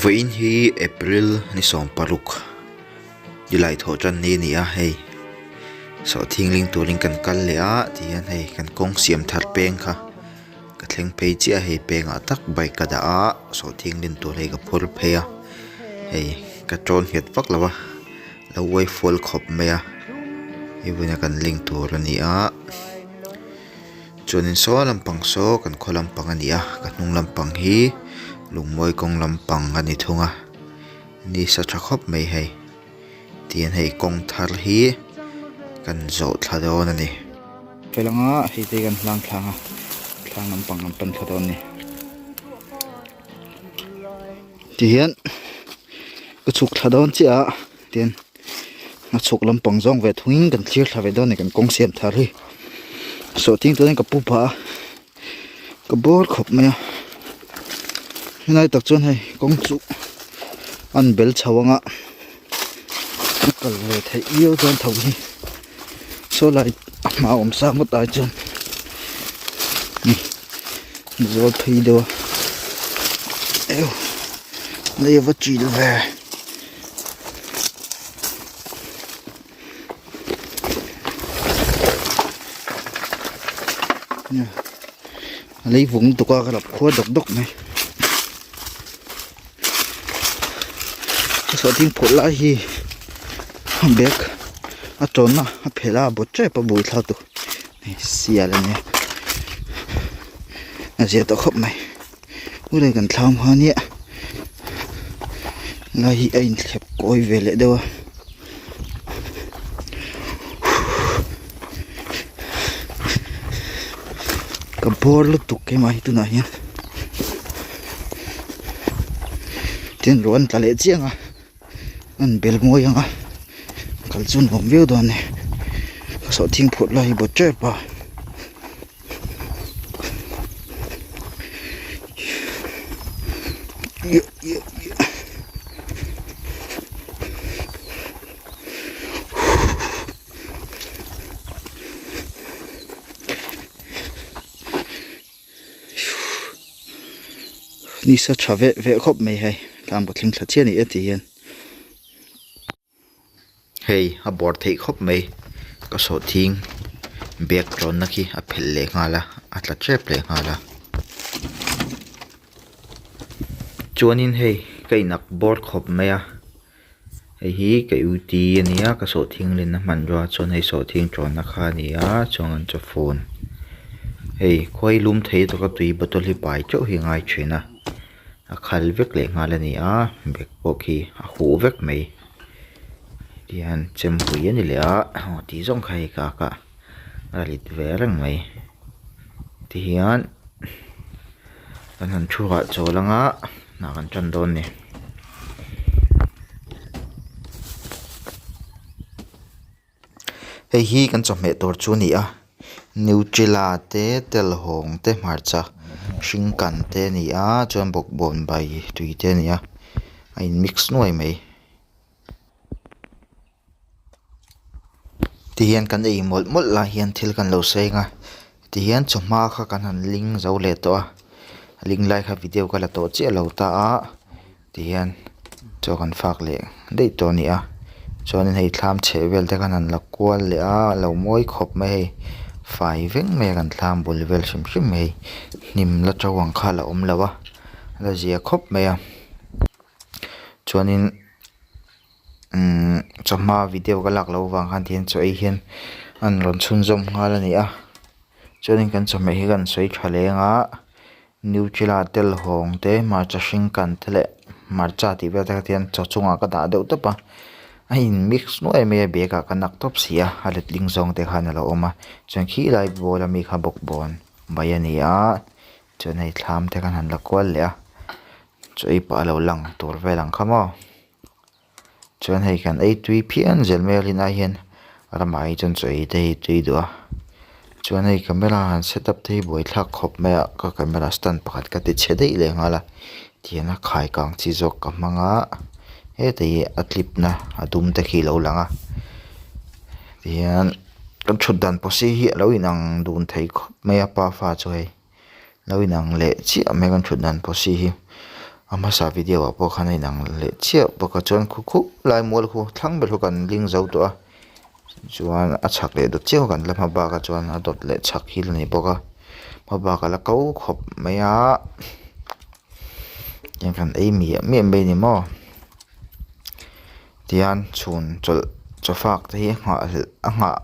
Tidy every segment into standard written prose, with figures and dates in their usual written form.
Vain hi April ni som paruk July tho tran ni ni a hei so thingling turing kan kal le a tian hei kan kong siam thar peng kha ka thleng phei chi a hei peng a tak bike ka da a so thinglin tur hei ka phur phei a hei ka tron het vak lawa lo wai full khop me a hi buina kan ling tur ani a chuanin so lampang so kan kholampang ani a ka hnung lampang hi lungmoi kong lampang ani thunga ni sa tha khop mai hei tian hei kong thar hi kan zo thladon ani pelanga hi te kan hlang thlanga thlang lampang lampan thladon ni tian ka chuk thladon chi a tian na chuk lampang zong ve thungin kan thlir thla ve don ni kan kong siam thar hi so ting to ka pupa ka bor khop mai hinai tak chon hei kong chu an bel chawanga kal ve thei yêu chon thau hi so lại mà om sa một tai chon rồi phi đâu eo lấy vật chỉ về lấy vùng tụ qua cái lập khóa độc độc này sợ tiếng phụt lại hi bẹc à trốn à phải là bớt chạy pa bùi thao tụ xìa lên nhé à giờ tao khóc mày bữa đây cần thao hoa nhé ngay anh khép coi về lại đâu cầm bor lúc tục cái máy tu này nhé tiền ruộng ta lệ chiang à anh bel môi à kal chun hom view don ne so thing phut lai bo che pa ni sa chave ve khop mai hai tam bo thling thla che ni ati hian hei a bor thei khop mai ka so thing bek tron na khi a phel le ngala a tla trep le ngala chuanin hei kai nak bor khop mai a hei hi kai uti ania ka so thing len na man ro chon hei so thing tron na kha ni a chong an cho phone hei khoi lum thei to ka tui botol hi pai cho hi ngai thina a khal vek le ngala ni a bek po khi a hu vek mai tian chem hui ani le a ti zong khai ka ralit ve rang mai ti hian kan han thuwa cholanga na kan chan don ni hei hi kan chome tor chu ni a Nutrila te tel hong te marcha hring kan te ni a chuan bok bon bai tui te ni a in mix nuai mai ti hian kan ei mol la hian thil kan lo senga ti hian chuma kha kan han ling zo le to a ling lai kha video kala to che lo ta a ti hian cho kan fak le dei to ni a chuan hei thlam chevel te kan han la kwal le a lo moi khop mai hei fai veng me kan thlam bul vel sim sim hei nim la chawang kha la om lawa la zia khop mai a chuanin chama video ka lak lo wang han thian cho ei hian an ron chhun zom ngal ani a chuanin kan chome hi kan soi thalenga Nutrila tel hong te marcha hring kan thele marcha ti ba ta thian cho chunga ka da deuh tapa a in mix nuai me be ka kanak top sia halet ling zong te khan lo oma chuan khi lai bola mi kha bok bon bai ani a chuan hei thlam te kan han la kwal le a choi pa lo lang tur ve lang khamo chuan hei kan ei tui phian zel mel in a hian ramai chon choi te tui do chuan hei camera han setup te boi thlak khop me ka camera stand pakhat ka ti chhedei le ngala tiana khai kang chi jok ka manga he te atlip na adum te khi lo langa tian kan thudan posi hi lo inang dun thei khop me pa fa choi lo inang le chi ame kan thudan posi hi ama sa video a pawh khan a inang leh chiah bawk a chuan khukhup lai mual khu thlang ber khu kan ling zo tawh a chuan a chhak leh dawt chiah kan la hma bak a chuan a dawt leh chhak hi a ni bawk a hma bak a la ko khawp mai a tiang kan ei mi em mai ni maw tian chhun chawfak te hi a ngah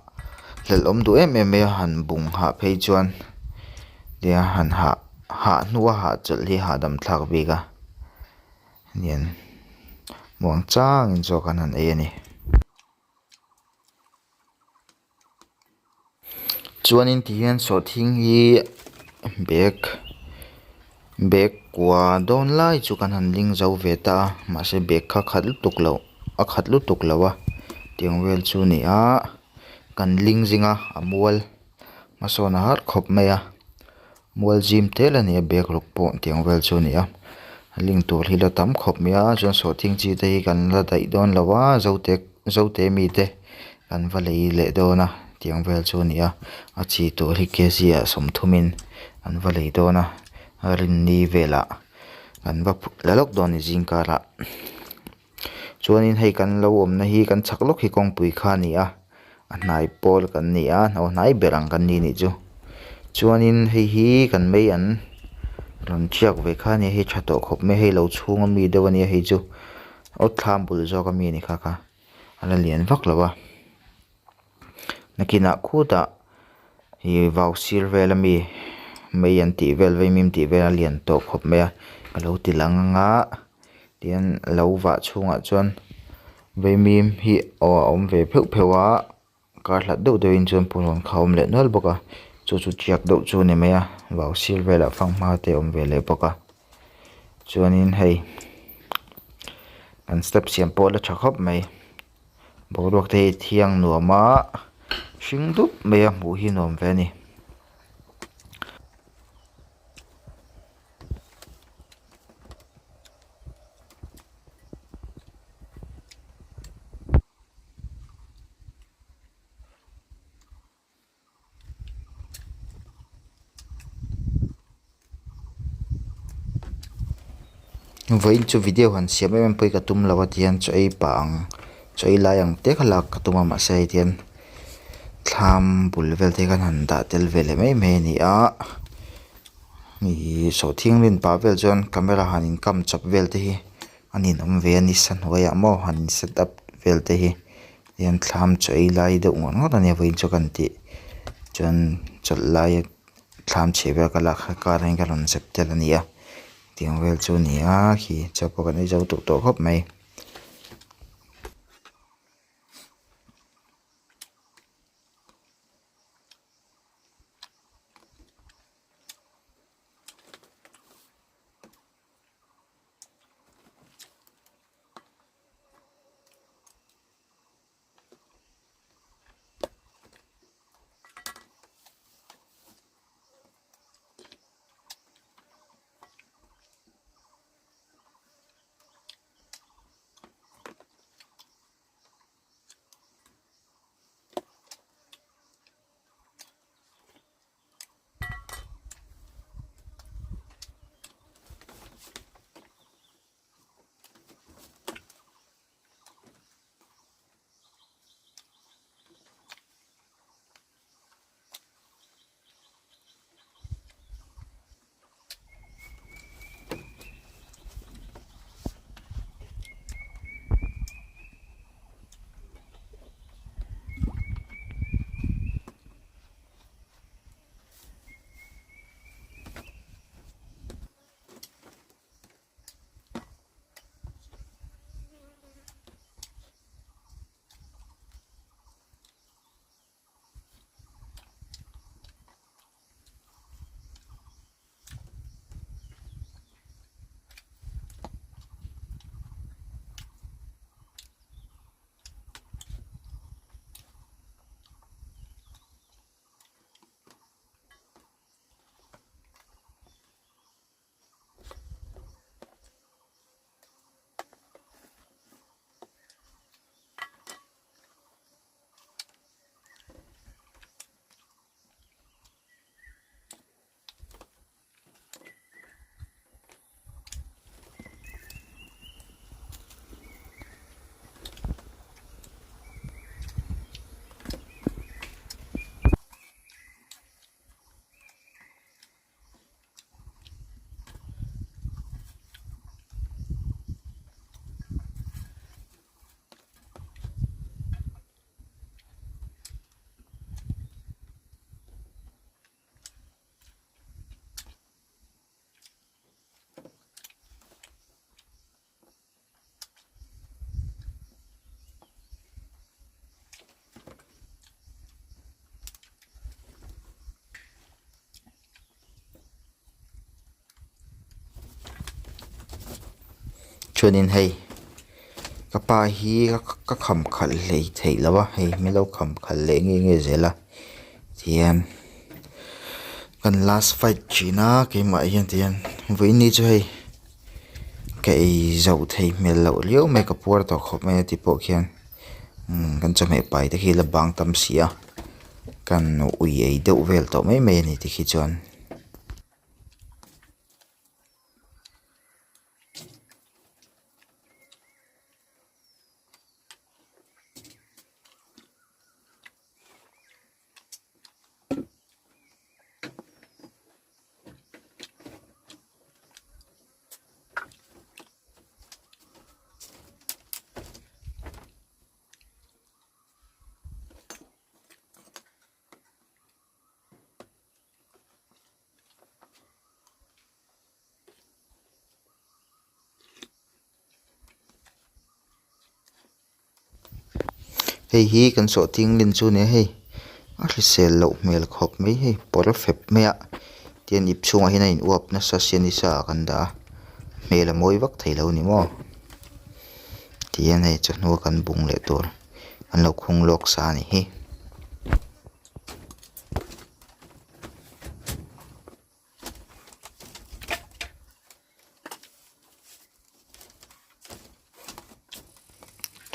hlel awm duh em mai a han bung hah phei chuan tia han hah hnuah hah chawlh hi hahdam thlak bik a nian muang changin chaw kan han ei ani chuanin tihian saw thing hi bag kua dawn lai chu kan han ling zo ve ta mahse bag kha khat lutuk lo a tiang vel chu ni a kan ling zinga a mual ma sawn a har khawp mai a mual jim tel ani a bag ruk pawh tiang vel chu ni a ling tur hi la tam khawp mai a chuan saw thing chi te hi kan la daih dawn lo a zote mi te kan va lei leh dawn a tiang vel chu ni a chi tur hi kg a som thumin an va lei dawn a rin ni vela kan va la lok dawn ni zingkara chuanin hei kan lo awmna hi kan chhak lawk hi kawngpui kha ni a hnai pawl kan ni a hnai berang kan ni chu chuanin hei hi kan mei an ron chiak ve kha ni hei tha tawh khawp mai hei lo chhung a mi deuh ani a hei chu aw thlam bul zawk a mi ni kha ala lian vak lo a nakina khutah hi vau sir vel ami mei an tih vel veimim tih vel a lian tawh khawp mai a alo ti lang anga tian lo vah chhungah chuan veimim hi a awm ve pheuh a kar hlat deuh deuhin chuan pawh kha awm leh nual bawk a chu chiak deuh chu ni mai a vau sir velah fanghma te awm ve leh bawk a chuanin hei kan step siam pawl a tha khawp mai boruak te hi thiang nuam a hring dup mai a hmuh hi nuam ve ani với chu video han siam em poi ka tum lawa tian chu ei pang chu ei lai ang te khalak ka tuma ma sei tian thlam bul vel te kan han da tel vele mai mai ni a mi so thing lin pa vel chuan camera hanin kam chap vel te hi anin om ve ani san hoya mo han set up vel te hi tian thlam chu ei lai de ngon ngot ani với chu kan ti chuan chal lai thlam che vel ka la kha ka ren ka lon sep tel ani a tiang vel chu ni a khi chapo kan ei zo tu to khop mai chuanin hei kapa hi ka kham khal hlei thei lawa hei milo kham khal le nge zela tian kan last fight china ke ma hian tian voini chu hei ke zau thei mel lo leo me ka puar to khop me ti po khian kan chame pai te khi la bang tam sia kan ui ei deuh vel to mai mai ni ti khi chuan hei hi kan so ting lin chu ne hei a hrisel lo mel khop mai hei por fep me a tian ip chunga hina in uap na sa sian isa kan da mel moi vak thei lo ni mo tian hei chanu kan bung le tur an lo khung lok sa ni hi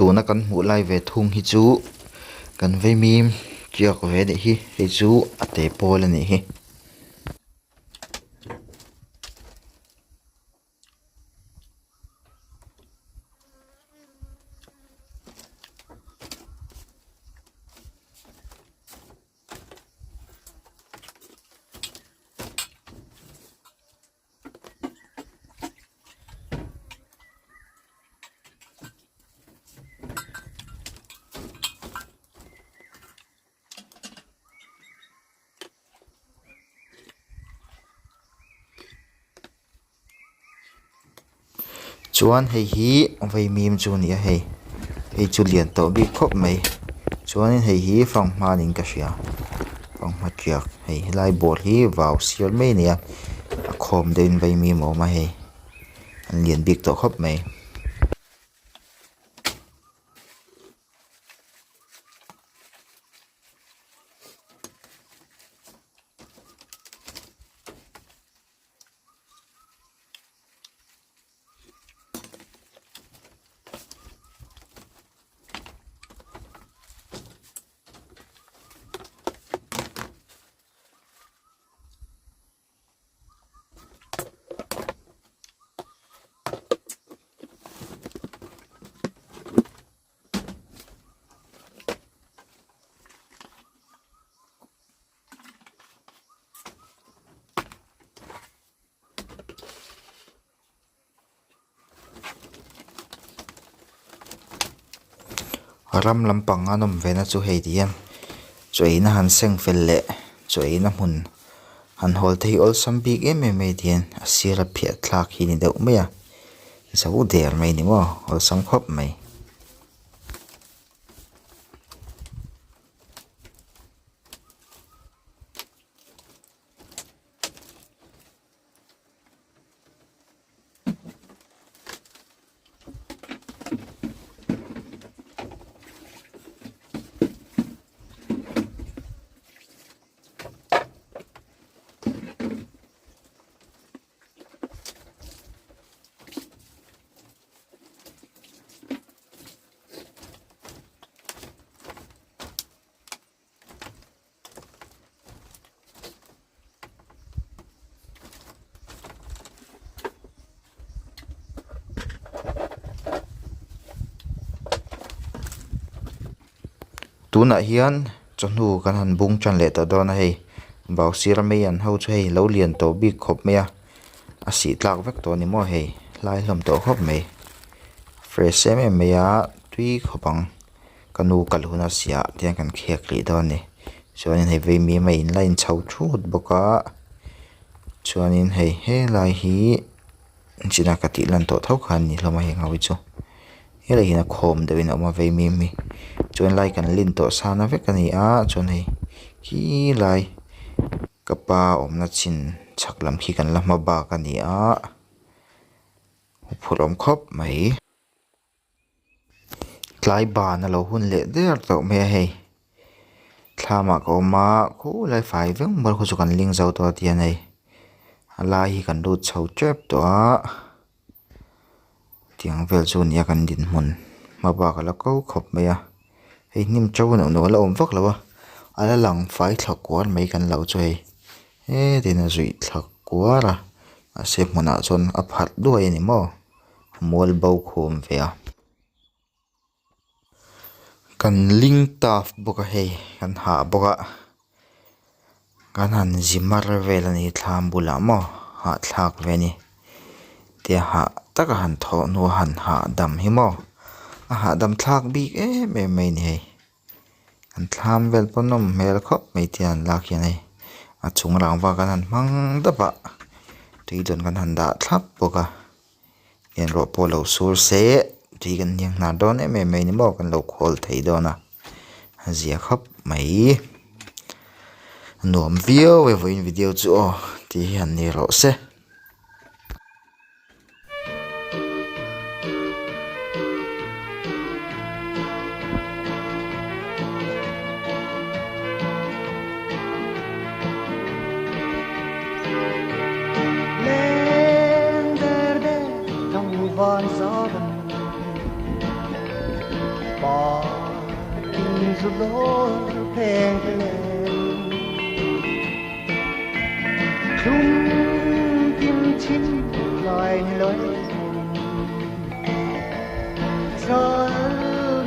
tuna kan hmuh lai ve thung hi chu kan veimim chiak ve de hi hei chu ate pol ani hi chuan hei hi veimim chu ni a hei chu lian to bi khop mai chuan hei hi fang hman in ka hria fang hma chiak hei lai ball hi vào sial mai nia a khom dein veimim awma hei an lian bik to khop mai ram lampang anom vena chu hei diam choina han seng fel le choina mun han hol thei ol sam bik em em mai dian asira phia thlak hi ni deuh mai a zau der mai ni mo ol sam khop mai tuna hian chanu kan han bung chan le ta don hei vào sir mai an ho chu hei lo lian to bik khop mai a si tlak vek to ni mo hei lai hlom to khop mai fresh em em ya tui khopang kanu kalhuna sia tiang kan khek li don ni chuanin hei ve mi mai in line chho thut boka chuanin hei he lai hi china ka ti lan to thau khan ni hloma he ngawi chu hele hina khom dewin oma ve mi mi chuan lai kan lin to sana vek ani a chuan hei hi lai kapa omna chin chaklam khi kan lama ba ka ni a phụt ống khóc mấy lại bà nó lâu hun lệ đéo tàu mẹ hay thà mà có mà khu lại phải vững mà khu chỗ cần linh dầu to tiền này lại hi cần đốt sầu chép đó tiếng vel chun ya cần din mun mà bà cái là câu khóc mày à hay nim châu nó là ôm vóc là ba ala lang phải thắc quá mấy cần lâu chơi ê thì nó dụi thắc quá ra à xếp một nọ chun ấp hạt đuôi này mò mua bao khom về à cần linh taf boka hay cần hạ boka cần han zimar về là ni tham bula mò hạ thak về ni tia hạ tất cả han thọ nu han hạ đam hi mò hạ đam thak bi mẹ mày này han tham về pon nom mel khop mấy tiền lạc kia này chung rang va cần han mang đập ạ tuy don cần han đã thắp boka en ro polo sur se thì gần như là đó này mày mày nó cần lộc hole thấy đó nè gì khóc mấy nộm video về với video chỗ thì hiện nay rõ sẽ lên verde trong vòi gió đêm bỏ kinh rút lối phèn lên chung tim chim loài lối giờ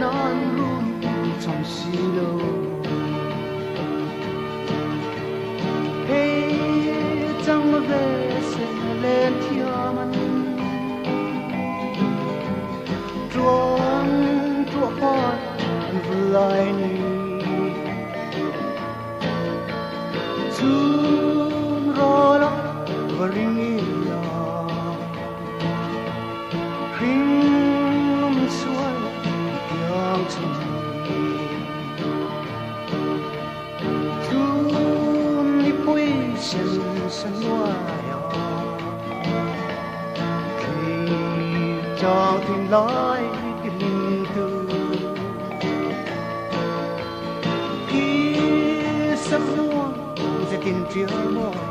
non luôn trong xí lô hey chẳng mà về sẽ lên thiên man chuông chuộc con lại ni sun rola varingia kring suai yang sun ni pui sen sen noya khi cho tin lại cái linh tư sắp muôn sẽ kinh chia mỏi